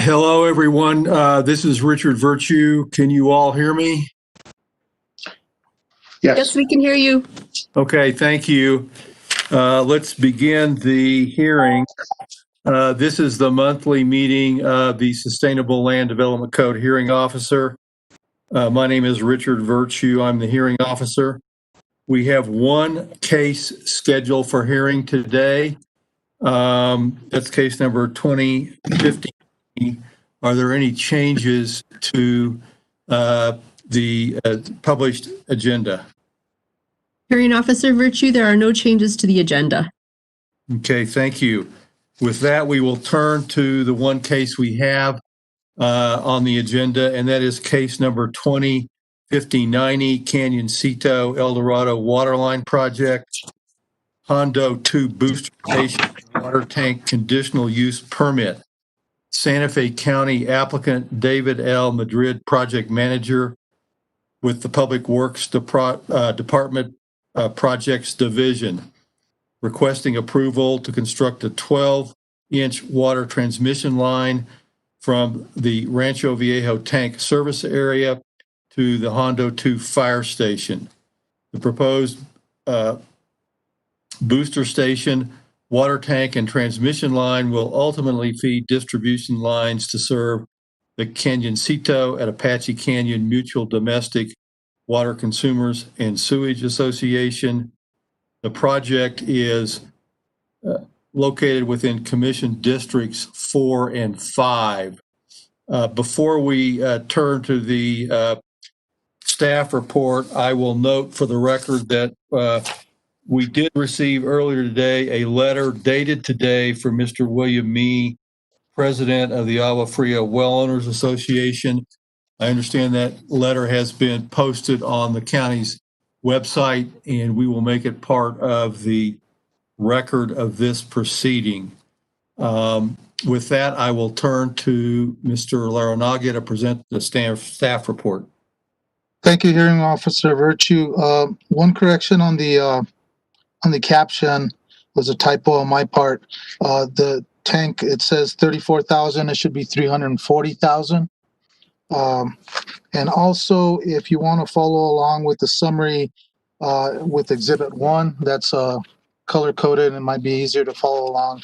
Hello, everyone. This is Richard Virtue. Can you all hear me? Yes, we can hear you. Okay, thank you. Let's begin the hearing. This is the monthly meeting of the Sustainable Land Development Code hearing officer. My name is Richard Virtue. I'm the hearing officer. We have one case scheduled for hearing today. That's case number 2015. Are there any changes to the published agenda? Hearing Officer Virtue, there are no changes to the agenda. Okay, thank you. With that, we will turn to the one case we have on the agenda, and that is case number 205090, Canyoncito El Dorado Waterline Project, Hondo 2 Booster Station Water Tank Conditional Use Permit. Santa Fe County applicant David L. Madrid, project manager with the Public Works Department Projects Division, requesting approval to construct a 12-inch water transmission line from the Rancho Viejo tank service area to the Hondo 2 fire station. The proposed booster station, water tank, and transmission line will ultimately feed distribution lines to serve the Canyoncito at Apache Canyon Mutual Domestic Water Consumers and Sewage Association. The project is located within Commission Districts 4 and 5. Before we turn to the staff report, I will note for the record that we did receive earlier today a letter dated today from Mr. William Mee, president of the Agua Fria Well Owners Association. I understand that letter has been posted on the county's website, and we will make it part of the record of this proceeding. With that, I will turn to Mr. Larranaga to present the staff report. Thank you, Hearing Officer Virtue. One correction on the caption was a typo on my part. The tank, it says 34,000. It should be 340,000. And also, if you want to follow along with the summary with Exhibit 1, that's color coded and it might be easier to follow along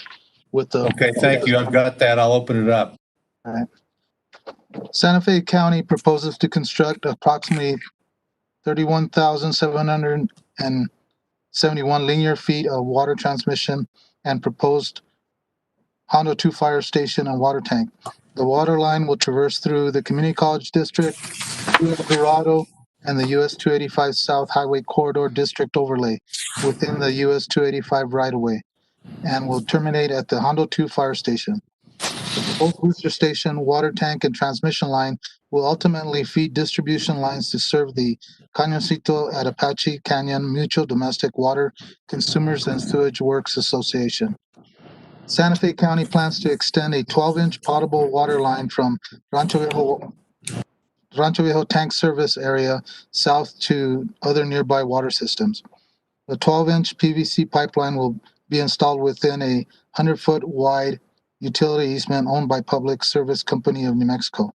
with the. Okay, thank you. I've got that. I'll open it up. All right. Santa Fe County proposes to construct approximately 31,771 linear feet of water transmission and proposed Hondo 2 fire station and water tank. The water line will traverse through the Community College District, El Dorado, and the US 285 South Highway Corridor District overlay within the US 285 right-of-way and will terminate at the Hondo 2 fire station. The proposed booster station, water tank, and transmission line will ultimately feed distribution lines to serve the Canyoncito at Apache Canyon Mutual Domestic Water Consumers and Sewage Works Association. Santa Fe County plans to extend a 12-inch potable water line from Rancho Viejo tank service area south to other nearby water systems. The 12-inch PVC pipeline will be installed within a 100-foot wide utility easement owned by Public Service Company of New Mexico.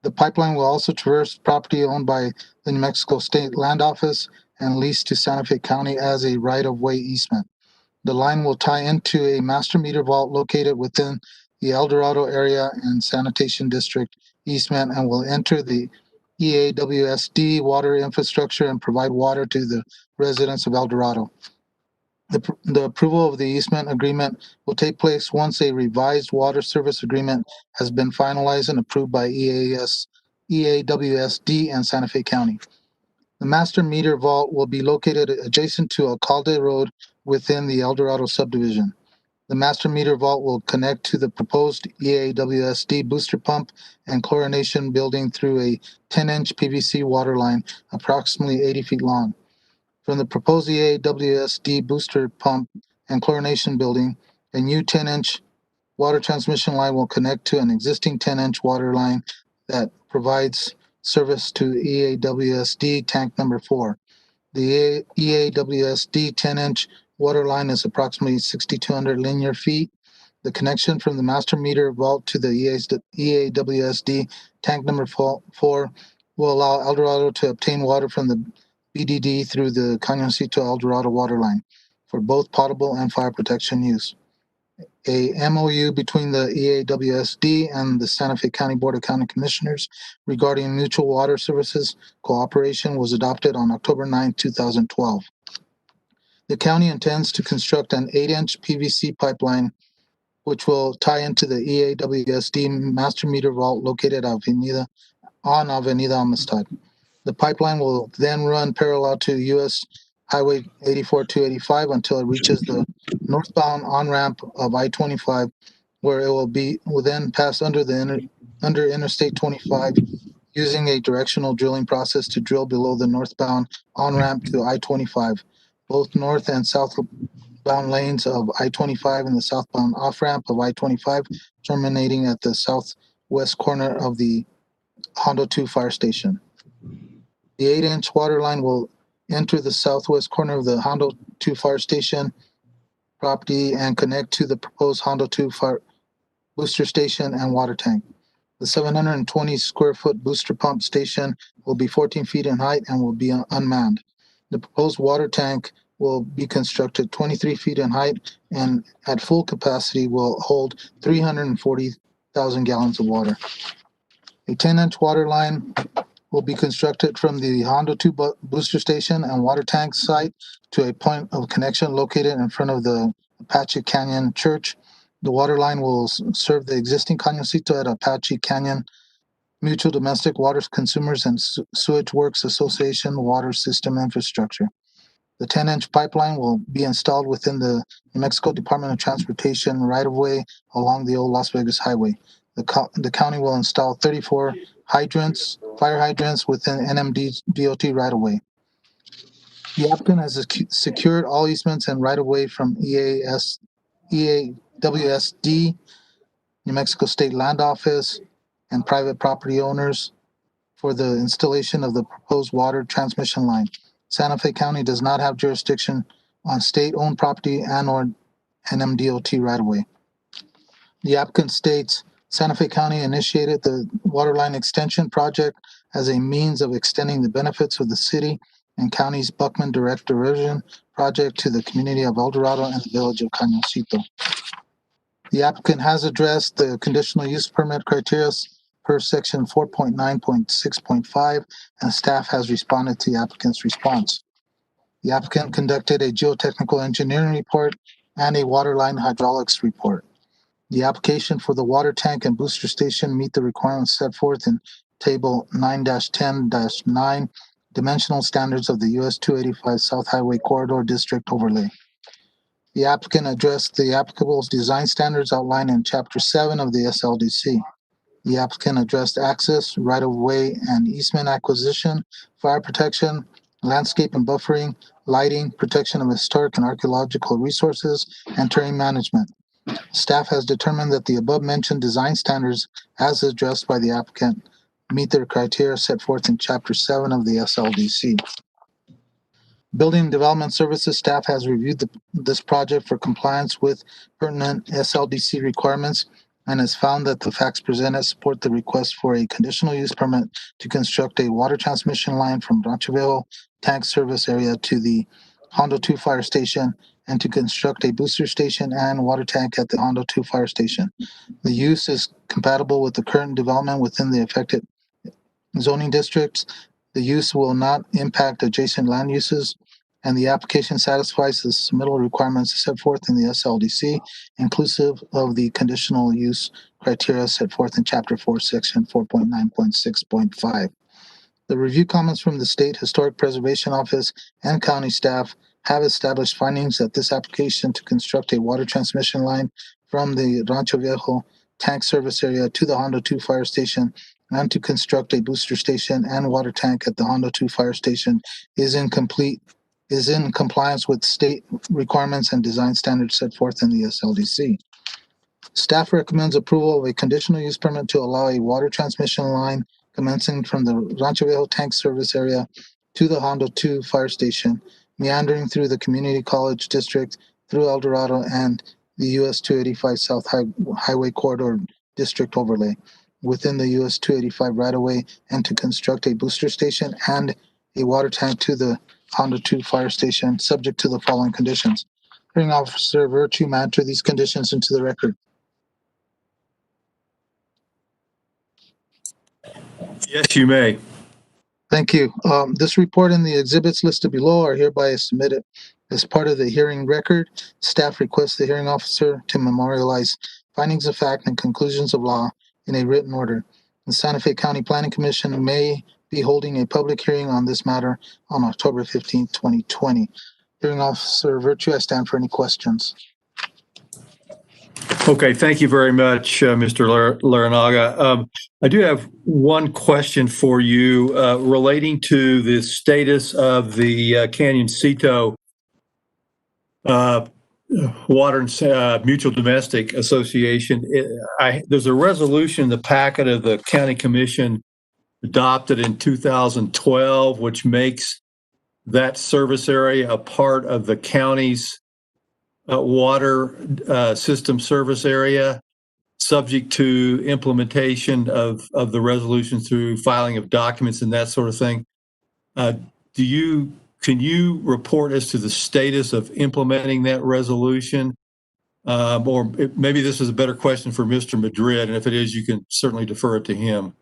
The pipeline will also traverse property owned by the New Mexico State Land Office and leased to Santa Fe County as a right-of-way easement. The line will tie into a master meter vault located within the El Dorado area and sanitation district easement and will enter the EAWSD water infrastructure and provide water to the residents of El Dorado. The approval of the easement agreement will take place once a revised water service agreement has been finalized and approved by EAWSD and Santa Fe County. The master meter vault will be located adjacent to Alcalde Road within the El Dorado subdivision. The master meter vault will connect to the proposed EAWSD booster pump and chlorination building through a 10-inch PVC water line approximately 80 feet long. From the proposed EAWSD booster pump and chlorination building, a new 10-inch water transmission line will connect to an existing 10-inch water line that provides service to EAWSD tank number 4. The EAWSD 10-inch water line is approximately 6,200 linear feet. The connection from the master meter vault to the EAWSD tank number 4 will allow El Dorado to obtain water from the BDD through the Cañoncito El Dorado water line for both potable and fire protection use. A MOU between the EAWSD and the Santa Fe County Board of County Commissioners regarding mutual water services cooperation was adopted on October 9, 2012. The county intends to construct an 8-inch PVC pipeline which will tie into the EAWSD master meter vault located on Avenida Amistad. The pipeline will then run parallel to U.S. Highway 84-285 until it reaches the northbound on-ramp of I-25, where it will then pass under Interstate 25, using a directional drilling process to drill below the northbound on-ramp to I-25. Both north and southbound lanes of I-25 and the southbound off-ramp of I-25, terminating at the southwest corner of the Hondo 2 fire station. The 8-inch water line will enter the southwest corner of the Hondo 2 fire station property and connect to the proposed Hondo 2 fire booster station and water tank. The 720 square foot booster pump station will be 14 feet in height and will be unmanned. The proposed water tank will be constructed 23 feet in height and at full capacity will hold 340,000 gallons of water. A 10-inch water line will be constructed from the Hondo 2 booster station and water tank site to a point of connection located in front of the Apache Canyon Church. The water line will serve the existing Cañoncito at Apache Canyon Mutual Domestic Water Consumers and Sewage Works Association water system infrastructure. The 10-inch pipeline will be installed within the New Mexico Department of Transportation right-of-way along the old Las Vegas Highway. The county will install 34 fire hydrants within NMD DOT right-of-way. The applicant has secured all easements and right-of-way from EAWSD, New Mexico State Land Office, and private property owners for the installation of the proposed water transmission line. Santa Fe County does not have jurisdiction on state-owned property and or NMDOT right-of-way. The applicant states Santa Fe County initiated the waterline extension project as a means of extending the benefits of the city and county's Buckman Direct Diversion project to the community of El Dorado and the village of Cañoncito. The applicant has addressed the conditional use permit criteria per section 4.9.6.5, and staff has responded to the applicant's response. The applicant conducted a geotechnical engineering report and a waterline hydraulics report. The application for the water tank and booster station meet the requirements set forth in Table 9-10-9, Dimensional Standards of the US 285 South Highway Corridor District Overlay. The applicant addressed the applicable design standards outlined in Chapter 7 of the SLDC. The applicant addressed access, right-of-way, and easement acquisition, fire protection, landscape and buffering, lighting, protection of historic and archaeological resources, and terrain management. Staff has determined that the above-mentioned design standards, as addressed by the applicant, meet the criteria set forth in Chapter 7 of the SLDC. Building and Development Services staff has reviewed this project for compliance with pertinent SLDC requirements and has found that the facts presented support the request for a conditional use permit to construct a water transmission line from Rancho Viejo tank service area to the Hondo 2 fire station and to construct a booster station and water tank at the Hondo 2 fire station. The use is compatible with the current development within the affected zoning districts. The use will not impact adjacent land uses, and the application satisfies the submittal requirements set forth in the SLDC, inclusive of the conditional use criteria set forth in Chapter 4, Section 4.9.6.5. The review comments from the State Historic Preservation Office and county staff have established findings that this application to construct a water transmission line from the Rancho Viejo tank service area to the Hondo 2 fire station and to construct a booster station and water tank at the Hondo 2 fire station is in complete is in compliance with state requirements and design standards set forth in the SLDC. Staff recommends approval of a conditional use permit to allow a water transmission line commencing from the Rancho Viejo tank service area to the Hondo 2 fire station, meandering through the community college district, through El Dorado and the US 285 South Highway Corridor District overlay within the US 285 right-of-way, and to construct a booster station and a water tank to the Hondo 2 fire station, subject to the following conditions. Hearing Officer Virtue may enter these conditions into the record. Yes, you may. Thank you. This report and the exhibits listed below are hereby submitted as part of the hearing record. Staff requests the hearing officer to memorialize findings of fact and conclusions of law in a written order. The Santa Fe County Planning Commission may be holding a public hearing on this matter on October 15th, 2020. Hearing Officer Virtue, I stand for any questions. Okay, thank you very much, Mr. Larinaga. I do have one question for you relating to the status of the Canyoncito Water and Mutual Domestic Association. There's a resolution in the packet of the County Commission adopted in 2012, which makes that service area a part of the county's water system service area, subject to implementation of the resolution through filing of documents and that sort of thing. Can you report as to the status of implementing that resolution? Maybe this is a better question for Mr. Madrid, and if it is, you can certainly defer it to him.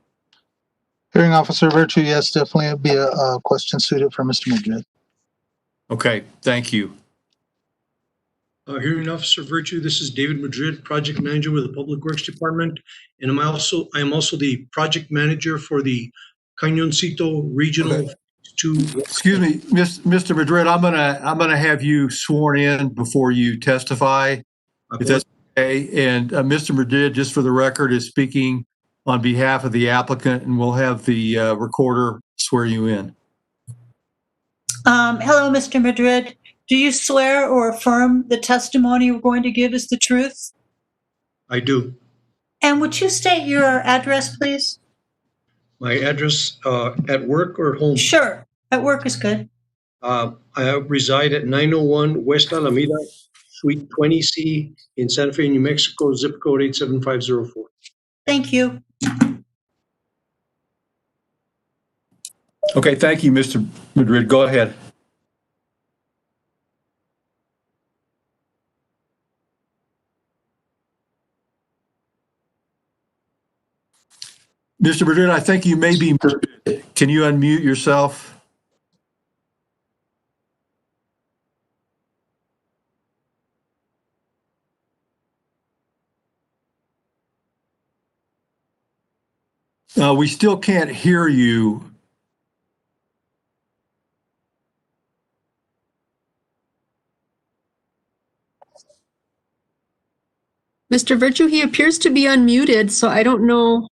Hearing Officer Virtue, yes, definitely it'd be a question suited for Mr. Madrid. Okay, thank you. Hearing Officer Virtue, this is David Madrid, Project Manager with the Public Works Department, and I am also the Project Manager for the Canyoncito Regional 2. Excuse me, Mr. Madrid, I'm gonna have you sworn in before you testify, if that's okay. And Mr. Madrid, just for the record, is speaking on behalf of the applicant, and we'll have the recorder swear you in. Hello, Mr. Madrid. Do you swear or affirm the testimony you're going to give is the truth? I do. And would you state your address, please? My address at work or home? Sure. At work is good. I reside at 901 West Alameda, Suite 20C in Santa Fe, New Mexico, zip code 87504. Thank you. Okay, thank you, Mr. Madrid. Go ahead. Mr. Madrid, I think you may be muted. Can you unmute yourself? We still can't hear you. Mr. Virtue, he appears to be unmuted, so I don't know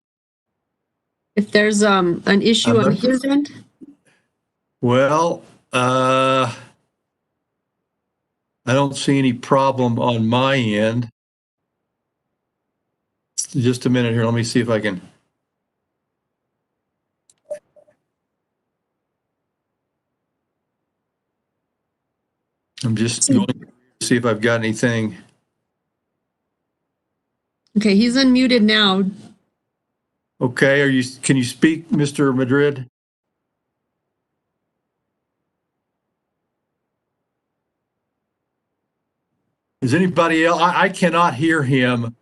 if there's an issue on his end. Well, I don't see any problem on my end. Just a minute here. Let me see if I can. I'm just going to see if I've got anything. Okay, he's unmuted now. Okay, can you speak, Mr. Madrid? Is anybody else? I cannot hear him.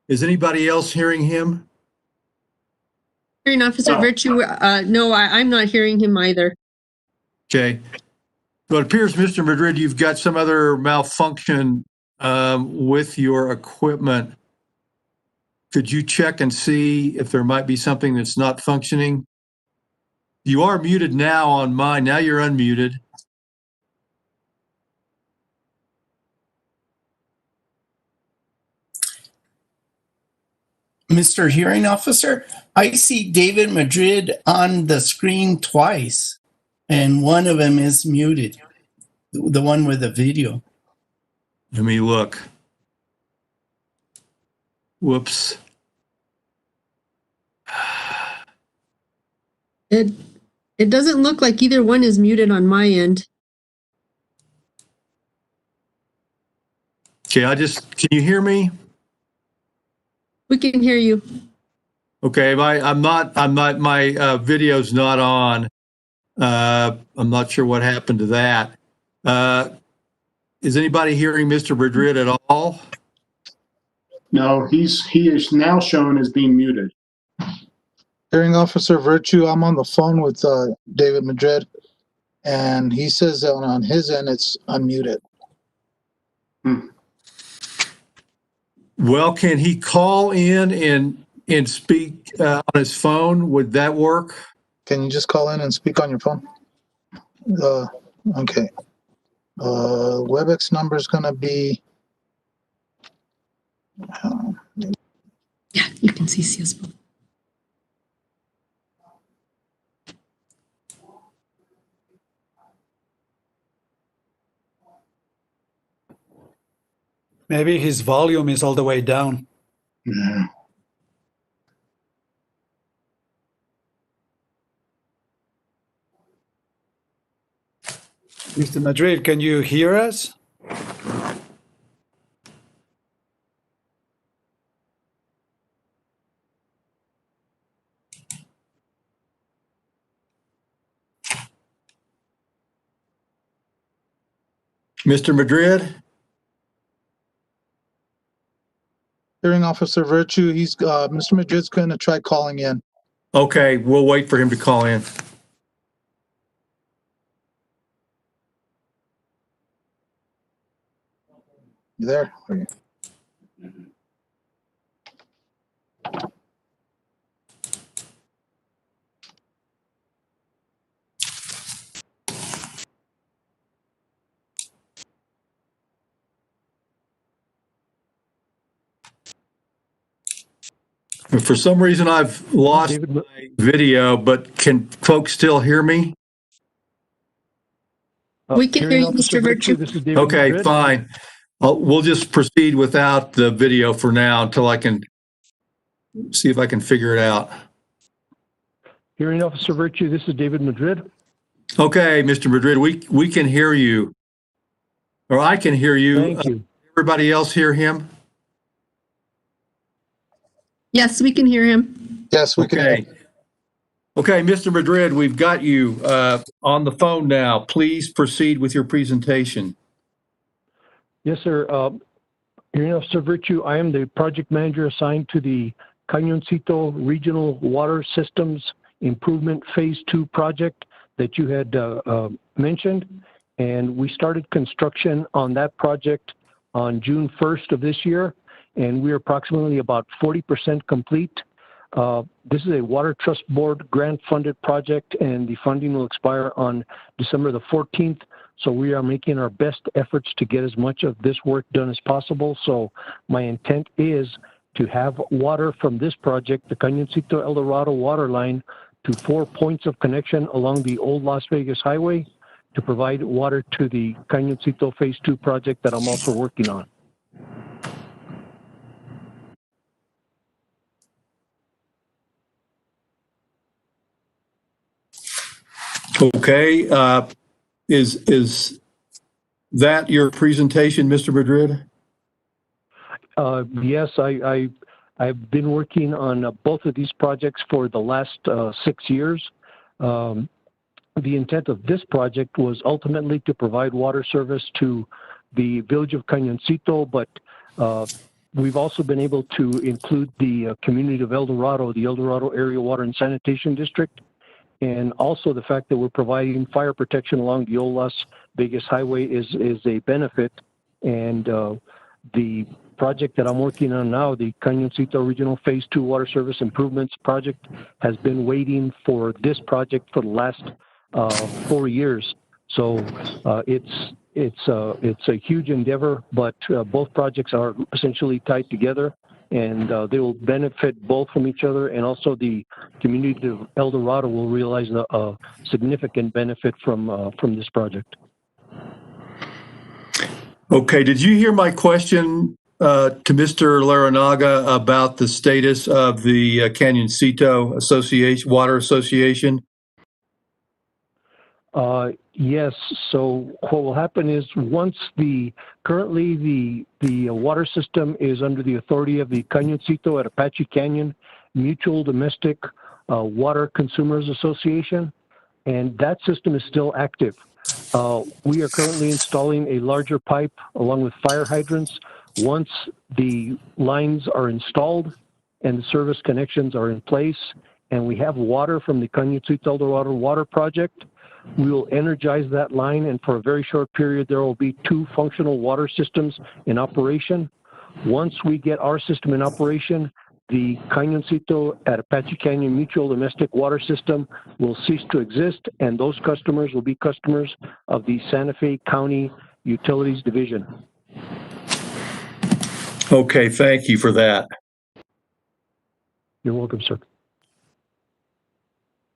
Is anybody else hearing him? Hearing Officer Virtue, no, I'm not hearing him either. Okay. So it appears, Mr. Madrid, you've got some other malfunction with your equipment. Could you check and see if there might be something that's not functioning? You are muted now on mine. Now you're unmuted. Mr. Hearing Officer, I see David Madrid on the screen twice, and one of them is muted. the one with the video. Let me look. Whoops. It doesn't look like either one is muted on my end. Okay, can you hear me? We can hear you. Okay, my video's not on. I'm not sure what happened to that. Is anybody hearing Mr. Madrid at all? No, he is now shown as being muted. Hearing Officer Virtue, I'm on the phone with David Madrid, and he says that on his end it's unmuted. Well, can he call in and speak on his phone? Would that work? Can you just call in and speak on your phone? Okay. WebEx number is going to be... Yeah, you can see us both. Maybe his volume is all the way down. Yeah. Mr. Madrid, can you hear us? Mr. Madrid? Hearing Officer Virtue, Mr. Madrid's going to try calling in. Okay, we'll wait for him to call in. You there? For some reason, I've lost my video, but can folks still hear me? We can hear you, Mr. Virtue. This is David Okay, Madrid. fine. We'll just proceed without the video for now until I can see if I can figure it out. Hearing Officer Virtue, this is David Madrid. Okay, Mr. Madrid, we can hear you. Or I can hear you. Thank you. Everybody else hear him? Yes, we can hear him. Yes, we can. Okay. Okay, Mr. Madrid, we've got you on the phone now. Please proceed with your presentation. Yes, sir. Hearing Officer Virtue, I am the project manager assigned to the Cañoncito Regional Water Systems Improvement Phase 2 project that you had mentioned. And we started construction on that project on June 1st of this year, and we're approximately about 40% complete. This is a Water Trust Board grant-funded project, and the funding will expire on December the 14th. So we are making our best efforts to get as much of this work done as possible. So my intent is to have water from this project, the Cañoncito El Dorado water line, to 4 points of connection along the old Las Vegas Highway to provide water to the Cañoncito Phase 2 project that I'm also working on. Okay, is that your presentation, Mr. Madrid? Yes, I've been working on both of these projects for the last 6 years. The intent of this project was ultimately to provide water service to the village of Cañoncito, but we've also been able to include the community of El Dorado, the El Dorado Area Water and Sanitation District, and also the fact that we're providing fire protection along the old Las Vegas Highway is a benefit. And the project that I'm working on now, the Cañoncito Regional Phase 2 Water Service Improvements Project, has been waiting for this project for the last 4 years. So it's a huge endeavor, but both projects are essentially tied together, and they will benefit both from each other, and also the community of El Dorado will realize a significant benefit from this project. Okay, did you hear my question to Mr. Laranaga about the status of the Canyoncito Association, Water Association? Yes. So what will happen is currently the water system is under the authority of the Canyoncito at Apache Canyon Mutual Domestic Water Consumers Association, and that system is still active. We are currently installing a larger pipe along with fire hydrants. Once the lines are installed and the service connections are in place, and we have water from the Canyoncito El Dorado Water Project, we will energize that line, and for a very short period, there will be 2 functional water systems in operation. Once we get our system in operation, the Canyoncito at Apache Canyon Mutual Domestic Water System will cease to exist, and those customers will be customers of the Santa Fe County Utilities Division. Okay, thank you for that. You're welcome, sir.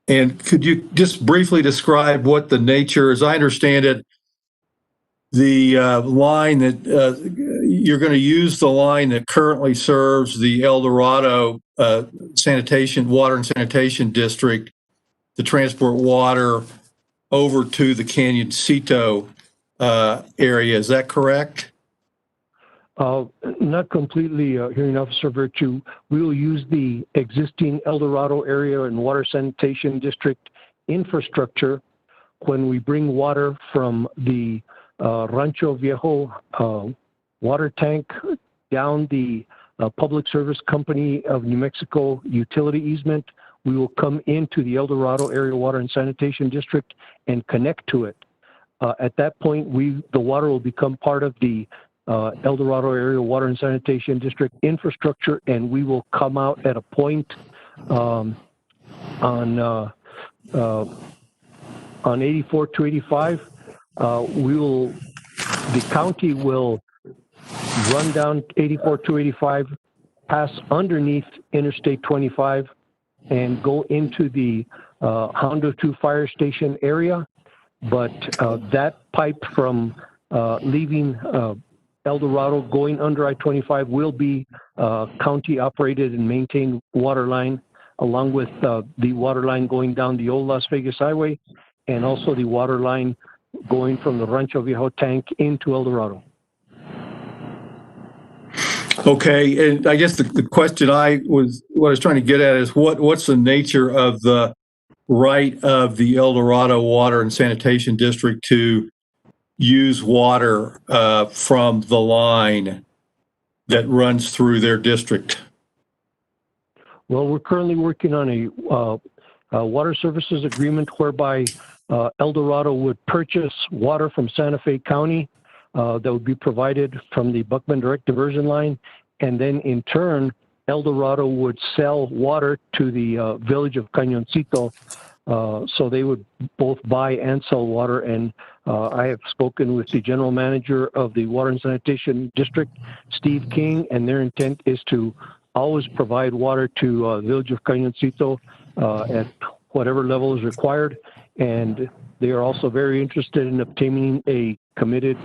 And could you just briefly describe what the nature, as I understand it, the line that you're going to use the line that currently serves the El Dorado Water and Sanitation District to transport water over to the Canyoncito area. Is that correct? Not completely, Hearing Officer Virtue. We will use the existing El Dorado area and Water Sanitation District infrastructure when we bring water from the Rancho Viejo water tank down the Public Service Company of New Mexico utility easement. We will come into the El Dorado Area Water and Sanitation District and connect to it. At that point, the water will become part of the El Dorado Area Water and Sanitation District infrastructure, and we will come out at a point on 84 to 85. The county will run down 84 to 85, pass underneath Interstate 25, and go into the Hondo 2 fire station area. But that pipe from leaving El Dorado going under I-25 will be county operated and maintained water line, along with the water line going down the old Las Vegas Highway, and also the water line going from the Rancho Viejo tank into El Dorado. Okay, and I guess the question what I was trying to get at is what's the nature of the right of the El Dorado Water and Sanitation District to use water from the line that runs through their district? Well, we're currently working on a water services agreement whereby El Dorado would purchase water from Santa Fe County that would be provided from the Buckman Direct Diversion Line, and then in turn, El Dorado would sell water to the village of Canyoncito. So they would both buy and sell water, and I have spoken with the general manager of the Water and Sanitation District, Steve King, and their intent is to always provide water to the village of Canyoncito at whatever level is required. And they are also very interested in obtaining a committed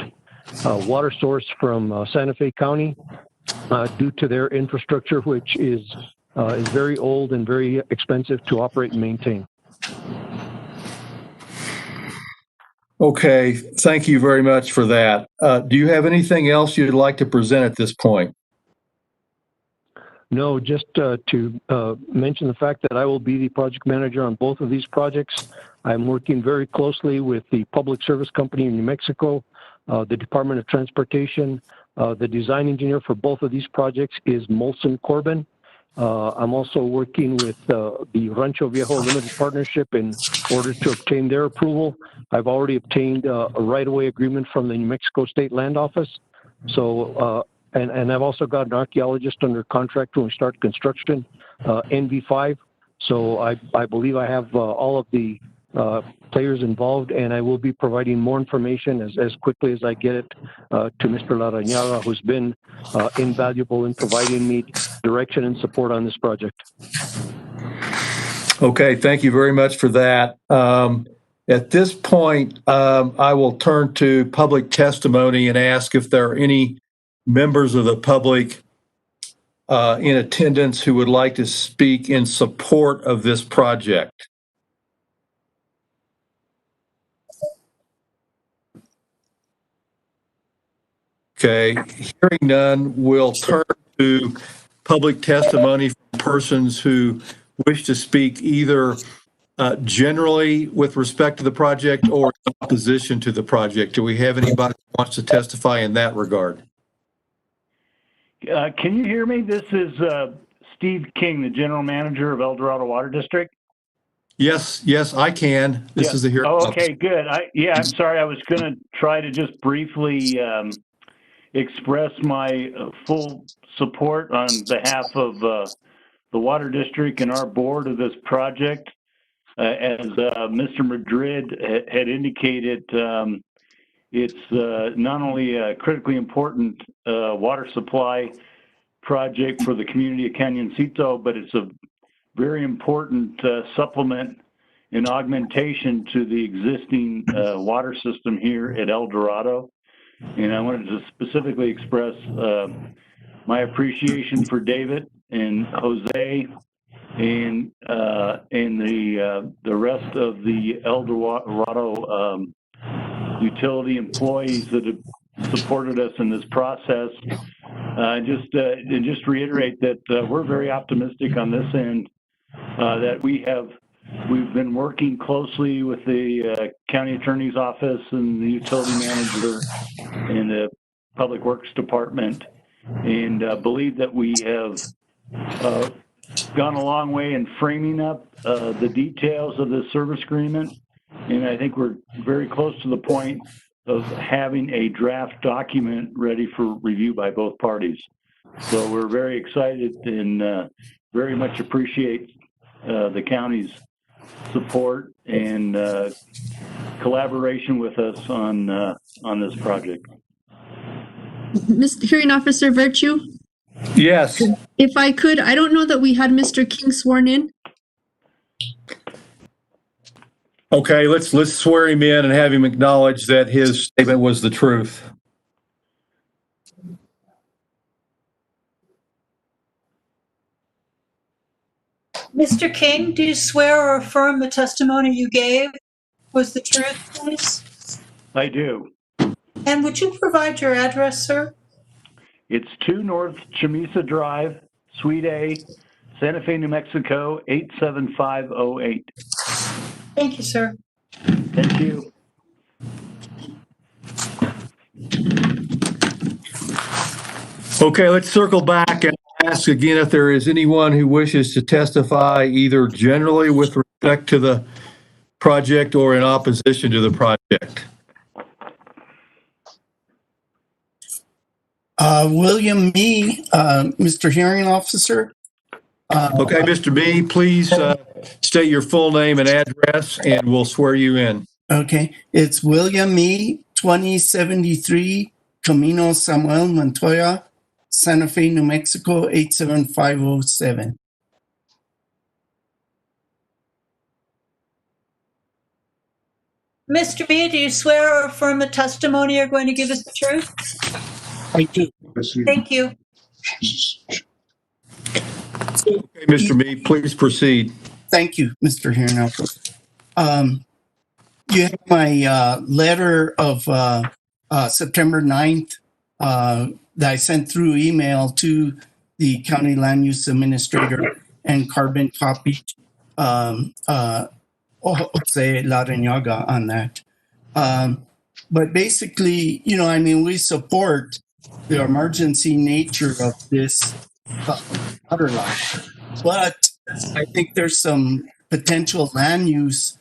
water source from Santa Fe County due to their infrastructure, which is very old and very expensive to operate and maintain. Okay, thank you very much for that. Do you have anything else you'd like to present at this point? No, just to mention the fact that I will be the project manager on both of these projects. I'm working very closely with the Public Service Company in New Mexico, the Department of Transportation. The design engineer for both of these projects is Molson Corbin. I'm also working with the Rancho Viejo Limited Partnership in order to obtain their approval. I've already obtained a right-of-way agreement from the New Mexico State Land Office. So, and I've also got an archaeologist under contract when we start construction, NV5. So I believe I have all of the players involved, and I will be providing more information as quickly as I get it to Mr. Laranaga, who's been invaluable in providing me direction and support on this project. Okay, thank you very much for that. At this point, I will turn to public testimony and ask if there are any members of the public in attendance who would like to speak in support of this project. Okay, hearing none, we'll turn to public testimony from persons who wish to speak either generally with respect to the project or in opposition to the project. Do we have anybody who wants to testify in that regard? Can you hear me? This is Steve King, the general manager of El Dorado Water District. Yes, I can. This is the hearing. Oh, okay, good. I'm sorry. I was going to try to just briefly express my full support on behalf of the Water District and our board of this project. As Mr. Madrid had indicated, it's not only a critically important water supply project for the community of Cañoncito, but it's a very important supplement and augmentation to the existing water system here at El Dorado. And I wanted to specifically express my appreciation for David and Jose and the rest of the El Dorado utility employees that have supported us in this process. Just reiterate that we're very optimistic on this end. That we've been working closely with the county attorney's office and the utility manager and the public works department, and believe that we have gone a long way in framing up the details of the service agreement. And I think we're very close to the point of having a draft document ready for review by both parties. So we're very excited and very much appreciate the county's support and collaboration with us on this project. Mr. Hearing Officer Virtue? Yes. If I could, I don't know that we had Mr. King sworn in. Okay, let's swear him in and have him acknowledge that his statement was the truth. Mr. King, do you swear or affirm the testimony you gave was the truth, please? I do. And would you provide your address, sir? It's 2 North Chamisa Drive, Suite A, Santa Fe, New Mexico, 87508. Thank you, sir. Thank you. Okay, let's circle back and ask again if there is anyone who wishes to testify either generally with respect to the project or in opposition to the project. William Mee, Mr. Hearing Officer. Okay, Mr. Mee, please state your full name and address, and we'll swear you in. Okay, it's William Mee, 2073 Camino Samuel Montoya, Santa Fe, New Mexico, 87507. Mr. B, do you swear or affirm the testimony you're going to give us the truth? I do. Thank you. Okay, Mr. Mee, please proceed. Thank you, Mr. Hearing Officer. You have my letter of September 9th that I sent through email to the County Land Use Administrator and carbon copied Jose Larrañaga on that. But basically, we support the emergency nature of this water line. But I think there's some potential land use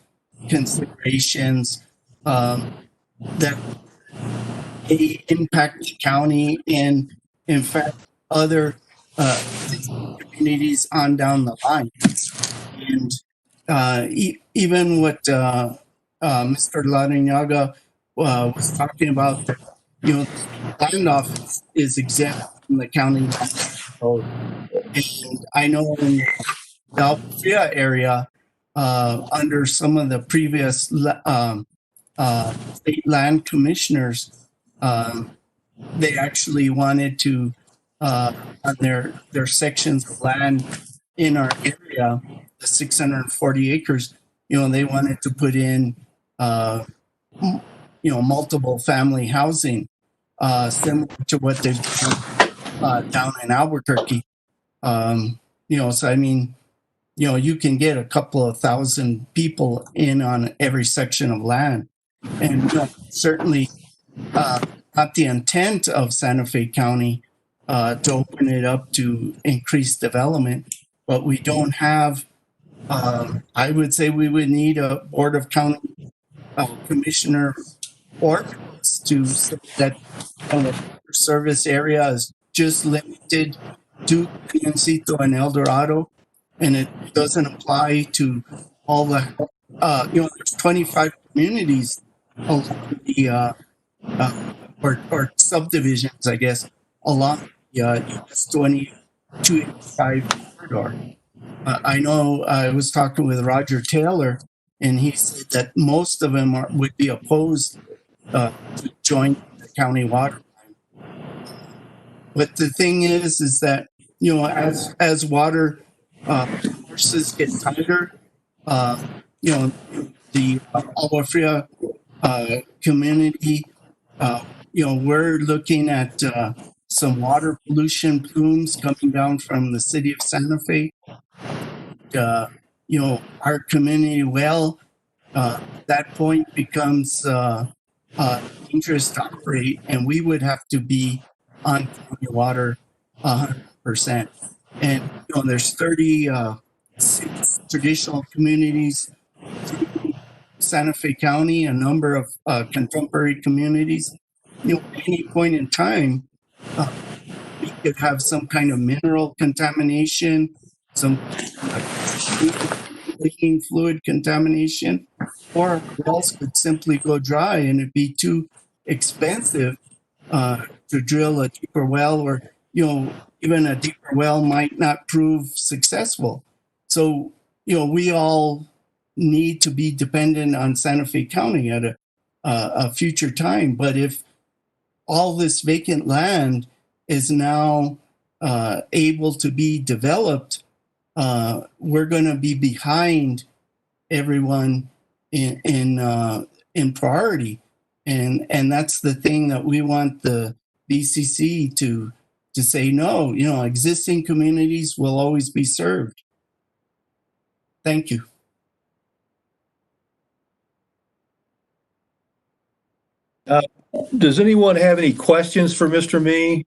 considerations that may impact the county and, in fact, other communities on down the line. And even what Mr. Larrañaga was talking about, the land office is exempt from the county. And I know in the Alpria area, under some of the previous state land commissioners, they actually wanted to, on their sections of land in our area, the 640 acres, they wanted to put in, multiple family housing, similar to what they've done down in Albuquerque. So I mean, you can get a couple of thousand people in on every section of land. And certainly not the intent of Santa Fe County to open it up to increase development, but we don't have, I would say we would need a Board of County Commissioner ordinance to say that the service area is just limited to Canoncito and El Dorado, and it doesn't apply to all the, there's 25 communities along the, or subdivisions, I guess, along the US 2285 corridor. I know I was talking with Roger Taylor, and he said that most of them would be opposed to join the county water line. But the thing is that, as water sources get tighter, the Agua Fria community, we're looking at some water pollution plumes coming down from the city of Santa Fe. Our community well, at that point becomes dangerous to operate, and we would have to be on county water 100%. And there's 36 traditional communities through Santa Fe County, a number of contemporary communities. At any point in time, we could have some kind of mineral contamination, some leaking fluid contamination, or wells could simply go dry and it'd be too expensive to drill a deeper well, or even a deeper well might not prove successful. So we all need to be dependent on Santa Fe County at a future time. But if all this vacant land is now able to be developed, we're going to be behind everyone in priority, and that's the thing that we want the BCC to say. No, existing communities will always be served. Thank you. Does anyone have any questions for Mr. Mee?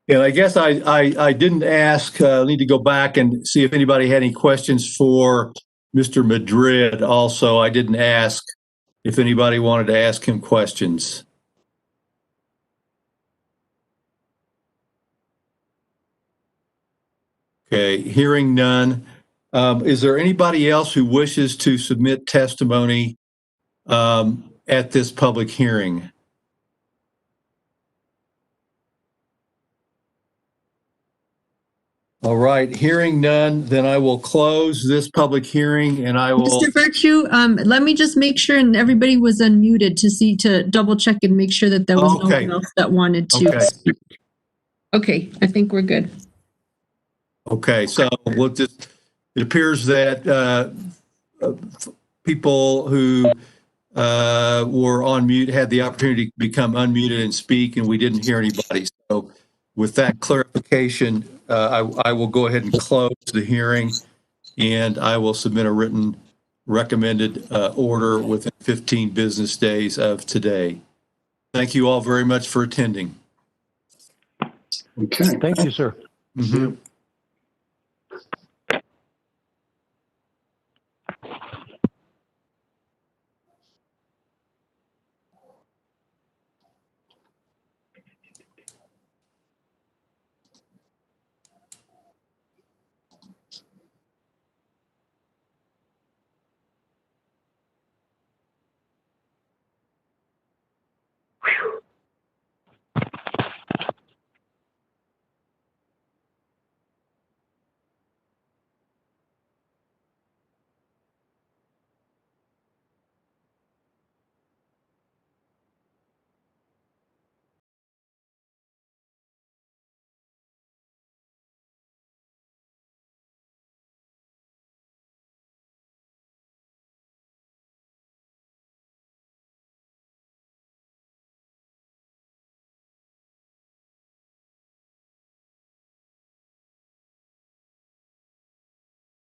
And I guess I didn't ask, I need to go back and see if anybody had any questions for Mr. Madrid also. I didn't ask if anybody wanted to ask him questions. Okay, hearing none. Is there anybody else who wishes to submit testimony at this public hearing? All right, hearing none, then I will close this public hearing and I will. Mr. Virtue, let me just make sure and everybody was unmuted to double check and make sure that there was no one else that wanted to speak. Okay, I think we're good. Okay, so it appears that people who were on mute had the opportunity to become unmuted and speak, and we didn't hear anybody. So with that clarification, I will go ahead and close the hearing, and I will submit a written recommended order within 15 business days of today. Thank you all very much for attending. Okay. Thank you, sir. Mm-hmm. Whew.